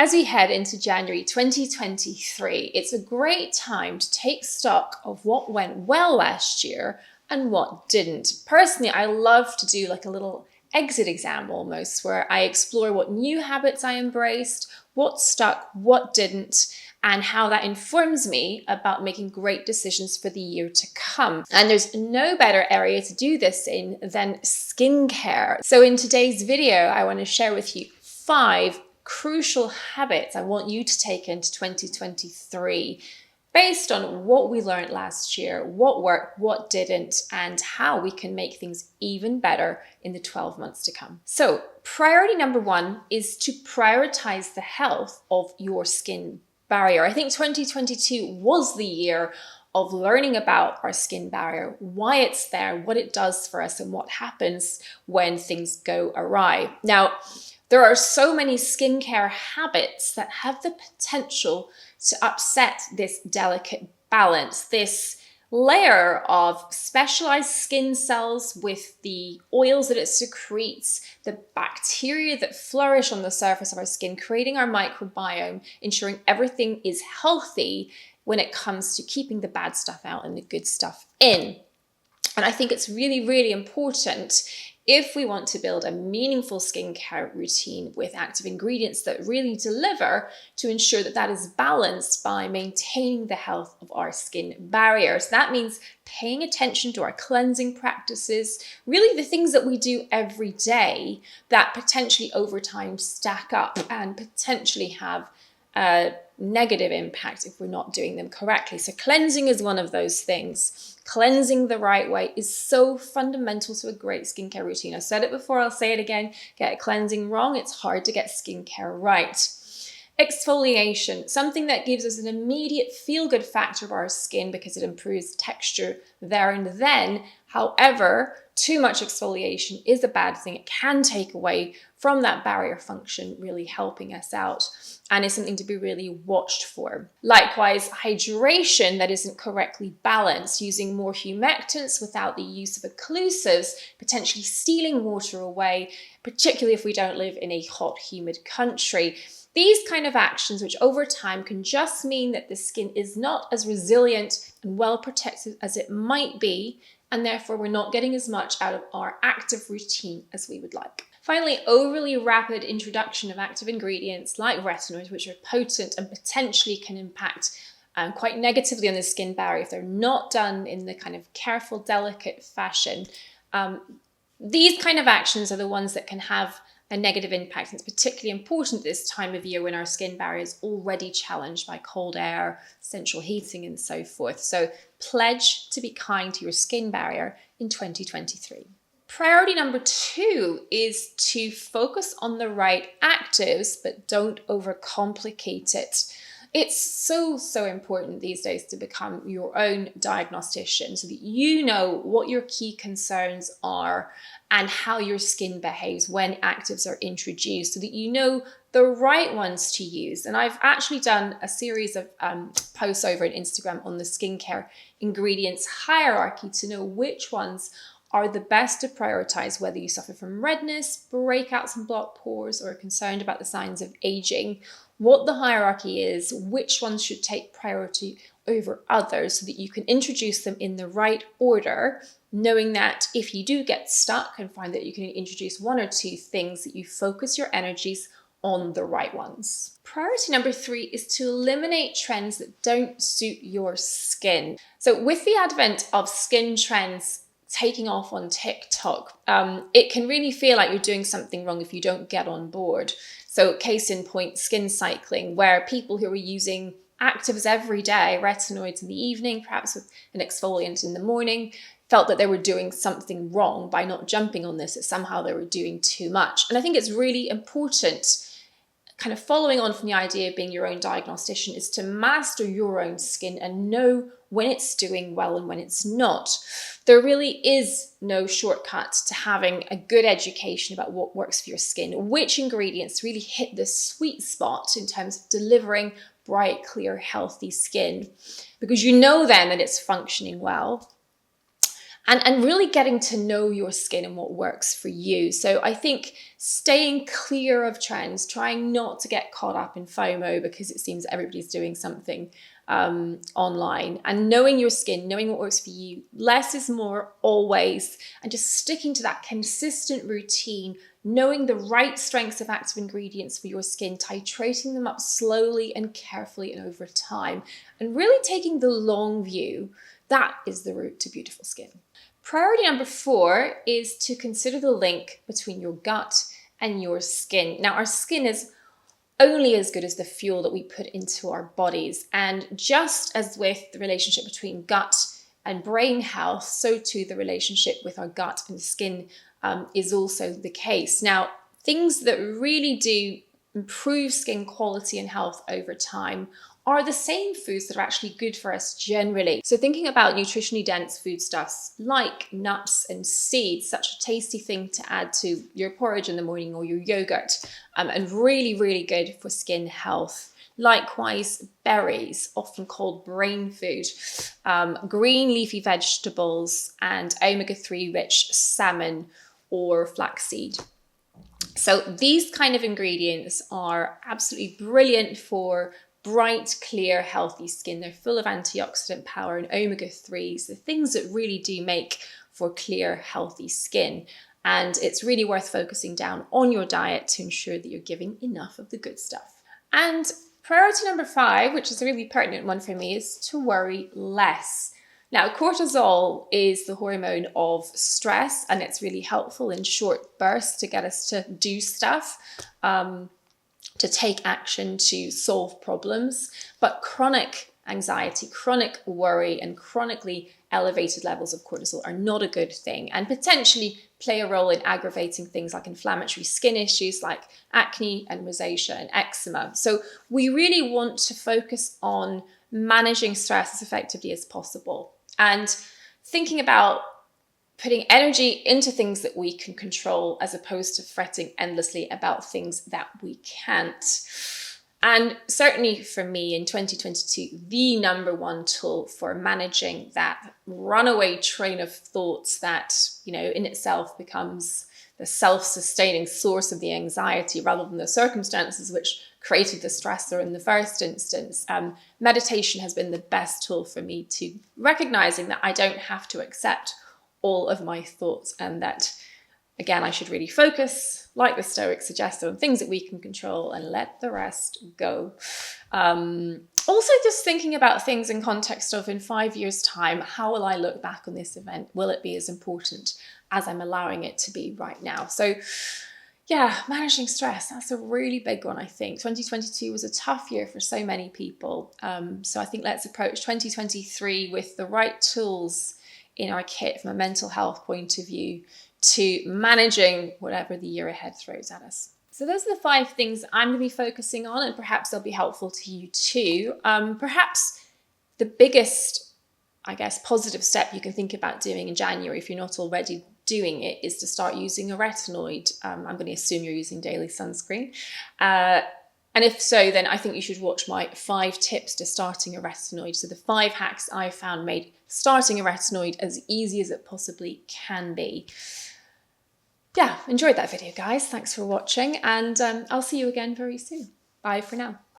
As we head into January 2023, it's a great time to take stock of what went well last year and what didn't. Personally, I love to do like a little exit exam almost, where I explore what new habits I embraced, what stuck, what didn't, and how that informs me about making great decisions for the year to come. And there's no better area to do this in than skincare. So in today's video, I want to share with you 5 crucial habits I want you to take into 2023 based on what we learned last year, what worked, what didn't, and how we can make things even better in the 12 months to come. So priority number 1 is to prioritize the health of your skin barrier. I think 2022 was the year of learning about our skin barrier, why it's there, what it does for us, and what happens when things go awry. Now, there are so many skincare habits that have the potential to upset this delicate balance, this layer of specialized skin cells with the oils that it secretes, the bacteria that flourish on the surface of our skin, creating our microbiome, ensuring everything is healthy when it comes to keeping the bad stuff out and the good stuff in. And I think it's really, really important if we want to build a meaningful skincare routine with active ingredients that really deliver, to ensure that that is balanced by maintaining the health of our skin barrier. So that means paying attention to our cleansing practices, really the things that we do every day that potentially over time stack up and potentially have a negative impact if we're not doing them correctly. So cleansing is one of those things. Cleansing the right way is so fundamental to a great skincare routine. I said it before, I'll say it again. Get cleansing wrong, it's hard to get skincare right. Exfoliation, something that gives us an immediate feel-good factor of our skin because it improves texture there and then. However, too much exfoliation is a bad thing. It can take away from that barrier function, really helping us out, and is something to be really watched for. Likewise, hydration that isn't correctly balanced, using more humectants without the use of occlusives, potentially stealing water away, particularly if we don't live in a hot, humid country. These kind of actions, which over time can just mean that the skin is not as resilient and well protected as it might be, and therefore we're not getting as much out of our active routine as we would like. Finally, overly rapid introduction of active ingredients like retinoids, which are potent and potentially can impact quite negatively on the skin barrier if they're not done in the kind of careful, delicate fashion. These kind of actions are the ones that can have a negative impact. And it's particularly important this time of year when our skin barrier is already challenged by cold air, central heating, and so forth. So pledge to be kind to your skin barrier in 2023. Priority number 2 is to focus on the right actives, but don't overcomplicate it. It's so important these days to become your own diagnostician so that you know what your key concerns are and how your skin behaves when actives are introduced, so that you know the right ones to use. And I've actually done a series of posts over on Instagram on the skincare ingredients hierarchy to know which ones are the best to prioritize, whether you suffer from redness, breakouts and blocked pores, or are concerned about the signs of aging, what the hierarchy is, which ones should take priority over others, so that you can introduce them in the right order, knowing that if you do get stuck and find that you can introduce 1 or 2 things, that you focus your energies on the right ones. Priority number 3 is to eliminate trends that don't suit your skin. So with the advent of skin trends taking off on TikTok, it can really feel like you're doing something wrong if you don't get on board. So case in point, skin cycling, where people who are using actives every day, retinoids in the evening, perhaps with an exfoliant in the morning, felt that they were doing something wrong by not jumping on this, that somehow they were doing too much. And I think it's really important, kind of following on from the idea of being your own diagnostician, is to master your own skin and know when it's doing well and when it's not. There really is no shortcut to having a good education about what works for your skin, which ingredients really hit the sweet spot in terms of delivering bright, clear, healthy skin, because you know then that it's functioning well. and really getting to know your skin and what works for you. So I think staying clear of trends, trying not to get caught up in FOMO because it seems everybody's doing something online, and knowing your skin, knowing what works for you. Less is more always, and just sticking to that consistent routine, knowing the right strengths of active ingredients for your skin, titrating them up slowly and carefully and over time, and really taking the long view. That is the route to beautiful skin. Priority number 4 is to consider the link between your gut and your skin. Now, our skin is only as good as the fuel that we put into our bodies. And just as with the relationship between gut and brain health, so too the relationship with our gut and skin is also the case. Now, things that really do improve skin quality and health over time are the same foods that are actually good for us generally. So thinking about nutritionally dense foodstuffs like nuts and seeds, such a tasty thing to add to your porridge in the morning or your yogurt, and really, really good for skin health. Likewise, berries, often called brain food, green leafy vegetables, and omega-3 rich salmon or flaxseed. So these kind of ingredients are absolutely brilliant for bright, clear, healthy skin. They're full of antioxidant power and omega-3s, the things that really do make for clear, healthy skin. And it's really worth focusing down on your diet to ensure that you're giving enough of the good stuff. And priority number 5, which is a really pertinent one for me, is to worry less. Now, cortisol is the hormone of stress, and it's really helpful in short bursts to get us to do stuff, to take action, to solve problems. But chronic anxiety, chronic worry, and chronically elevated levels of cortisol are not a good thing, and potentially play a role in aggravating things like inflammatory skin issues like acne and rosacea and eczema. So we really want to focus on managing stress as effectively as possible and thinking about putting energy into things that we can control as opposed to fretting endlessly about things that we can't. And certainly for me in 2022, the number one tool for managing that runaway train of thoughts that, in itself becomes the self-sustaining source of the anxiety rather than the circumstances which created the stressor in the first instance. Meditation has been the best tool for me to recognizing that I don't have to accept all of my thoughts, and that, again, I should really focus, like the Stoics suggested, on things that we can control and let the rest go. Also, just thinking about things in context of, in 5 years' time, how will I look back on this event? Will it be as important as I'm allowing it to be right now? So yeah, managing stress, that's a really big one, I think. 2022 was a tough year for so many people. So I think let's approach 2023 with the right tools in our kit from a mental health point of view to managing whatever the year ahead throws at us. So those are the 5 things I'm going to be focusing on, and perhaps they'll be helpful to you too. Perhaps the biggest, positive step you can think about doing in January, if you're not already doing it, is to start using a retinoid. I'm going to assume you're using daily sunscreen. And if so, then I think you should watch my 5 tips to starting a retinoid. So the 5 hacks I found made starting a retinoid as easy as it possibly can be. Yeah, enjoyed that video, guys. Thanks for watching, and I'll see you again very soon. Bye for now.